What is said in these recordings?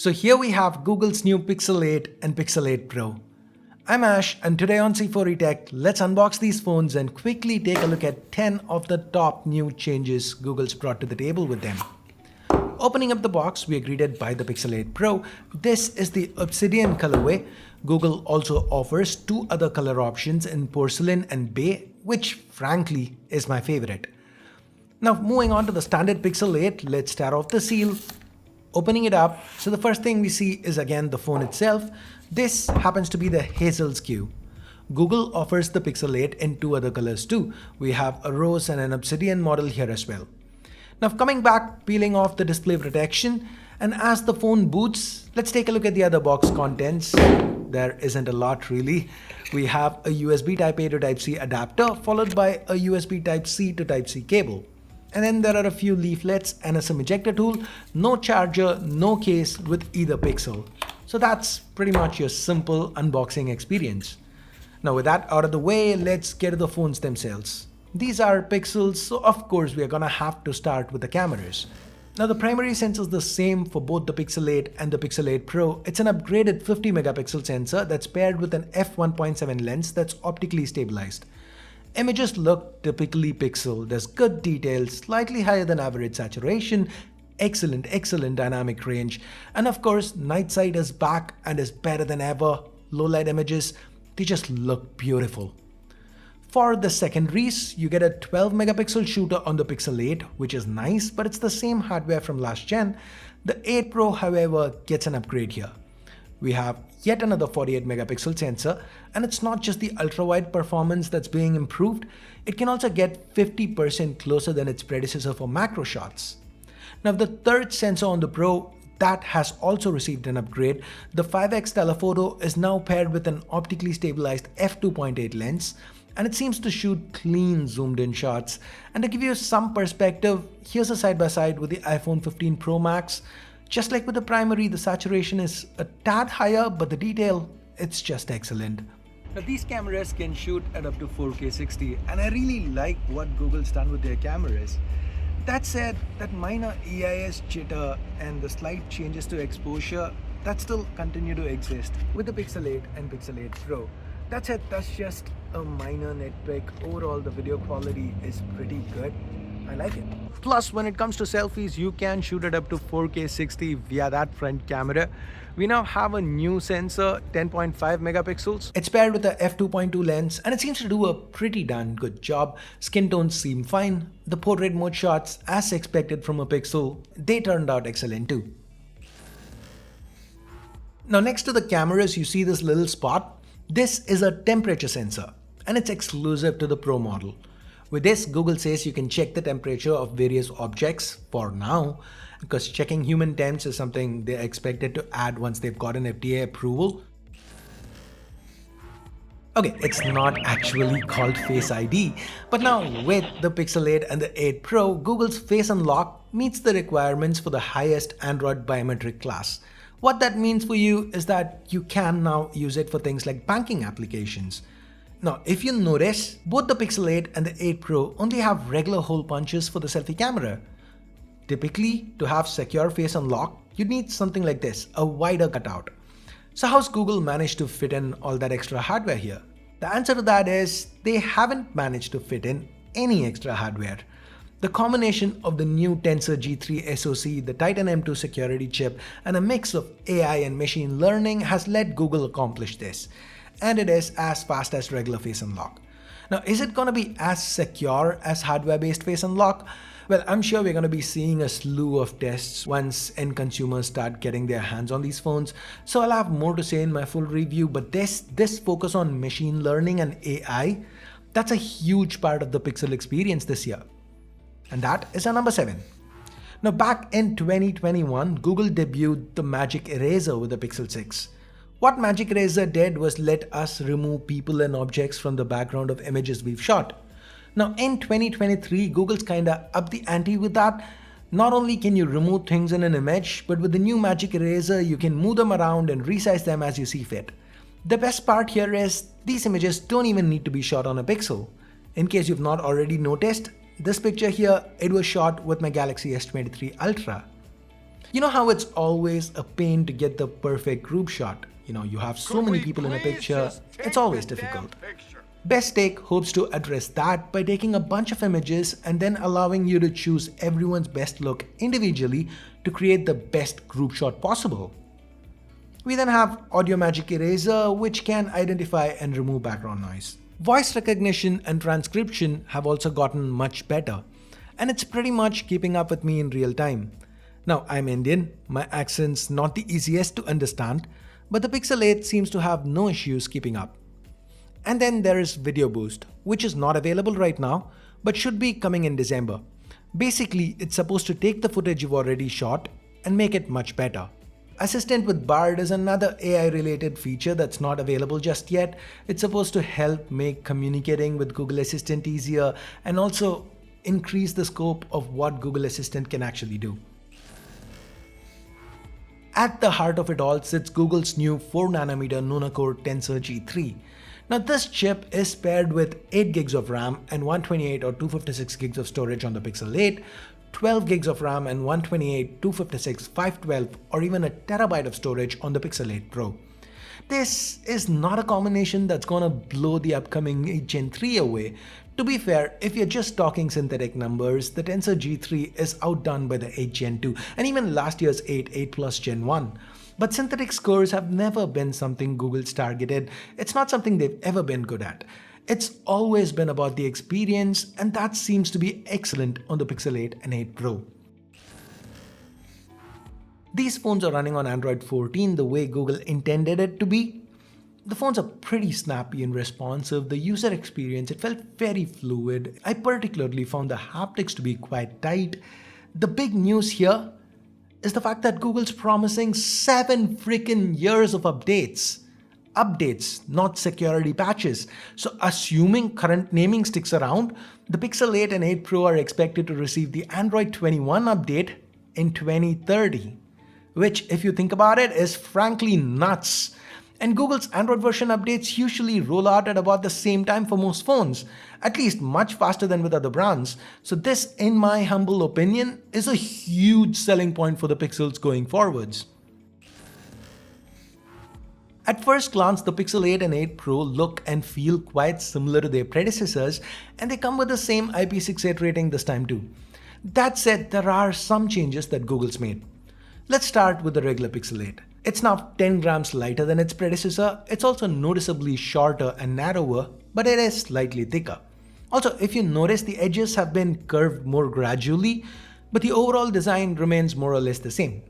So here we have Google's new Pixel 8 and Pixel 8 Pro. I'm Ash, and today on C4E Tech, let's unbox these phones and quickly take a look at 10 of the top new changes Google's brought to the table with them. Opening up the box, we are greeted by the Pixel 8 Pro. This is the Obsidian colorway. Google also offers two other color options in porcelain and bay, which frankly is my favorite. Now moving on to the standard Pixel 8, let's tear off the seal. Opening it up, so the first thing we see is again the phone itself. This happens to be the Hazel SKU. Google offers the Pixel 8 in two other colors too. We have a rose and an obsidian model here as well. Now coming back, peeling off the display protection, and as the phone boots, let's take a look at the other box contents. There isn't a lot really. We have a USB Type-A to Type-C adapter followed by a USB Type-C to Type-C cable. And then there are a few leaflets and a SIM ejector tool, no charger, no case with either Pixel. So that's pretty much your simple unboxing experience. Now with that out of the way, let's get to the phones themselves. These are Pixels, so of course we are gonna have to start with the cameras. Now the primary sensor is the same for both the Pixel 8 and the Pixel 8 Pro. It's an upgraded 50 megapixel sensor that's paired with an f1.7 lens that's optically stabilized. Images look typically pixel. There's good detail, slightly higher than average saturation, excellent dynamic range, and of course night sight is back and is better than ever. Low light images, they just look beautiful. For the secondaries, you get a 12 megapixel shooter on the Pixel 8, which is nice, but it's the same hardware from last gen. The 8 Pro, however, gets an upgrade here. We have yet another 48 megapixel sensor, and it's not just the ultra-wide performance that's being improved, it can also get 50% closer than its predecessor for macro shots. Now the third sensor on the Pro, that has also received an upgrade. The 5x telephoto is now paired with an optically stabilized f2.8 lens, and it seems to shoot clean zoomed in shots. And to give you some perspective, here's a side-by-side with the iPhone 15 Pro Max. Just like with the primary, the saturation is a tad higher, but the detail, it's just excellent. Now these cameras can shoot at up to 4K 60, and I really like what Google's done with their cameras. That said, that minor EIS jitter and the slight changes to exposure, that still continue to exist with the Pixel 8 and Pixel 8 Pro. That said, that's just a minor nitpick. Overall, the video quality is pretty good. I like it. Plus, when it comes to selfies, you can shoot it up to 4K 60 via that front camera. We now have a new sensor, 10.5 megapixels. It's paired with a f2.2 lens, and it seems to do a pretty darn good job. Skin tones seem fine. The portrait mode shots, as expected from a Pixel, they turned out excellent too. Now next to the cameras, you see this little spot. This is a temperature sensor, and it's exclusive to the Pro model. With this, Google says you can check the temperature of various objects for now, because checking human temps is something they're expected to add once they've gotten FDA approval. Okay, it's not actually called Face ID, but now with the Pixel 8 and the 8 Pro, Google's Face Unlock meets the requirements for the highest Android biometric class. What that means for you is that you can now use it for things like banking applications. Now, if you notice, both the Pixel 8 and the 8 Pro only have regular hole punches for the selfie camera. Typically, to have secure Face Unlock, you'd need something like this, a wider cutout. So how's Google managed to fit in all that extra hardware here? The answer to that is they haven't managed to fit in any extra hardware. The combination of the new Tensor G3 SoC, the Titan M2 security chip, and a mix of AI and machine learning has let Google accomplish this. And it is as fast as regular Face Unlock. Now, is it going to be as secure as hardware-based Face Unlock? Well, I'm sure we're going to be seeing a slew of tests once end consumers start getting their hands on these phones. So I'll have more to say in my full review, but this focus on machine learning and AI, that's a huge part of the Pixel experience this year. And that is our number 7. Now, back in 2021, Google debuted the Magic Eraser with the Pixel 6. What Magic Eraser did was let us remove people and objects from the background of images we've shot. Now in 2023, Google's kinda upped the ante with that. Not only can you remove things in an image, but with the new Magic Eraser, you can move them around and resize them as you see fit. The best part here is these images don't even need to be shot on a Pixel. In case you've not already noticed, this picture here, it was shot with my Galaxy S23 Ultra. You know how it's always a pain to get the perfect group shot? You have so many people in a picture, it's always difficult. Best Take hopes to address that by taking a bunch of images and then allowing you to choose everyone's best look individually to create the best group shot possible. We then have Audio Magic Eraser, which can identify and remove background noise. Voice recognition and transcription have also gotten much better, and it's pretty much keeping up with me in real time. Now, I'm Indian, my accent's not the easiest to understand, but the Pixel 8 seems to have no issues keeping up. And then there is Video Boost, which is not available right now, but should be coming in December. Basically, it's supposed to take the footage you've already shot and make it much better. Assistant with Bard is another AI-related feature that's not available just yet. It's supposed to help make communicating with Google Assistant easier and also increase the scope of what Google Assistant can actually do. At the heart of it all sits Google's new 4nm Nona-Core Tensor G3. Now this chip is paired with 8 gigs of RAM and 128 or 256 gigs of storage on the Pixel 8, 12 gigs of RAM and 128, 256, 512 or even a terabyte of storage on the Pixel 8 Pro. This is not a combination that's gonna blow the upcoming 8 Gen 3 away. To be fair, if you're just talking synthetic numbers, the Tensor G3 is outdone by the 8 Gen 2 and even last year's 8 Plus Gen 1. But synthetic scores have never been something Google's targeted. It's not something they've ever been good at. It's always been about the experience, and that seems to be excellent on the Pixel 8 and 8 Pro. These phones are running on Android 14 the way Google intended it to be. The phones are pretty snappy and responsive. The user experience, it felt very fluid. I particularly found the haptics to be quite tight. The big news here is the fact that Google's promising 7 freaking years of updates. Updates, not security patches. So assuming current naming sticks around, the Pixel 8 and 8 Pro are expected to receive the Android 21 update in 2030. Which, if you think about it, is frankly nuts. And Google's Android version updates usually roll out at about the same time for most phones, at least much faster than with other brands. So this, in my humble opinion, is a huge selling point for the Pixels going forwards. At first glance, the Pixel 8 and 8 Pro look and feel quite similar to their predecessors, and they come with the same IP68 rating this time too. That said, there are some changes that Google's made. Let's start with the regular Pixel 8. It's now 10 grams lighter than its predecessor. It's also noticeably shorter and narrower, but it is slightly thicker. Also, if you notice, the edges have been curved more gradually, but the overall design remains more or less the same.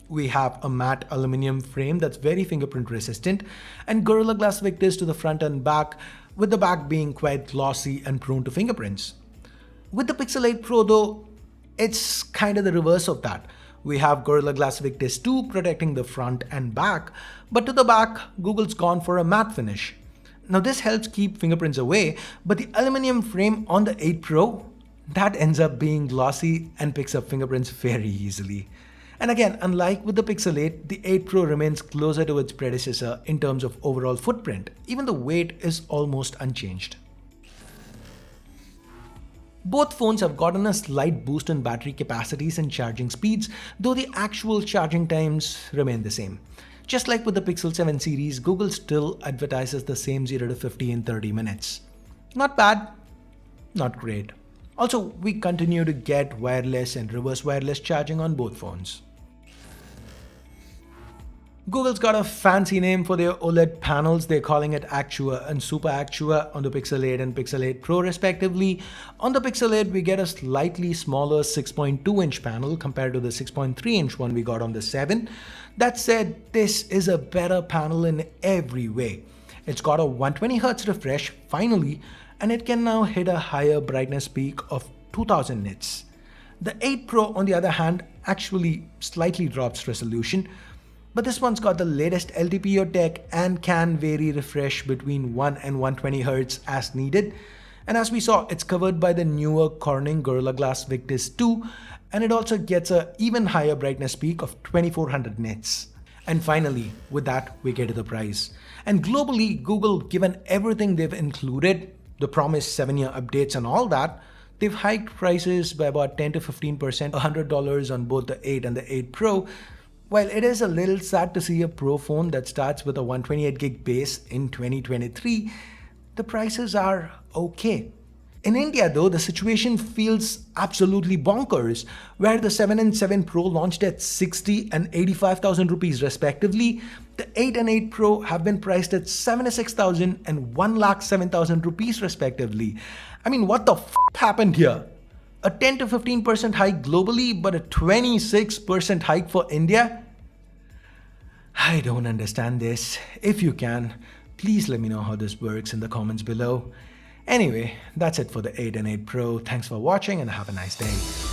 We have a matte aluminum frame that's very fingerprint resistant and Gorilla Glass Victus to the front and back, with the back being quite glossy and prone to fingerprints. With the Pixel 8 Pro though, it's kind of the reverse of that. We have Gorilla Glass Victus 2 protecting the front and back, but to the back, Google's gone for a matte finish. Now this helps keep fingerprints away, but the aluminum frame on the 8 Pro, that ends up being glossy and picks up fingerprints very easily. And again, unlike with the Pixel 8, the 8 Pro remains closer to its predecessor in terms of overall footprint. Even the weight is almost unchanged. Both phones have gotten a slight boost in battery capacities and charging speeds, though the actual charging times remain the same. Just like with the Pixel 7 series, Google still advertises the same 0 to 50 in 30 minutes. Not bad, not great. Also, we continue to get wireless and reverse wireless charging on both phones. Google's got a fancy name for their OLED panels. They're calling it Actua and Super Actua on the Pixel 8 and Pixel 8 Pro respectively. On the Pixel 8, we get a slightly smaller 6.2-inch panel compared to the 6.3-inch one we got on the 7. That said, this is a better panel in every way. It's got a 120Hz refresh, finally, and it can now hit a higher brightness peak of 2000 nits. The 8 Pro, on the other hand, actually slightly drops resolution, but this one's got the latest LTPO tech and can vary refresh between 1 and 120 Hz as needed. And as we saw, it's covered by the newer Corning Gorilla Glass Victus 2, and it also gets an even higher brightness peak of 2400 nits. And finally, with that, we get to the price. And globally, Google, given everything they've included, the promised 7-year updates and all that, They've hiked prices by about 10 to 15%, $100 on both the 8 and the 8 Pro. While it is a little sad to see a Pro phone that starts with a 128 gig base in 2023, the prices are okay. In India though, the situation feels absolutely bonkers, where the 7 and 7 Pro launched at 60 and 85,000 rupees respectively. The 8 and 8 Pro have been priced at 76,000 and 1,07,000 rupees respectively. I mean, what the f happened here? A 10 to 15% hike globally, but a 26% hike for India? I don't understand this. If you can, please let me know how this works in the comments below. Anyway, that's it for the 8 and 8 Pro. Thanks for watching and have a nice day.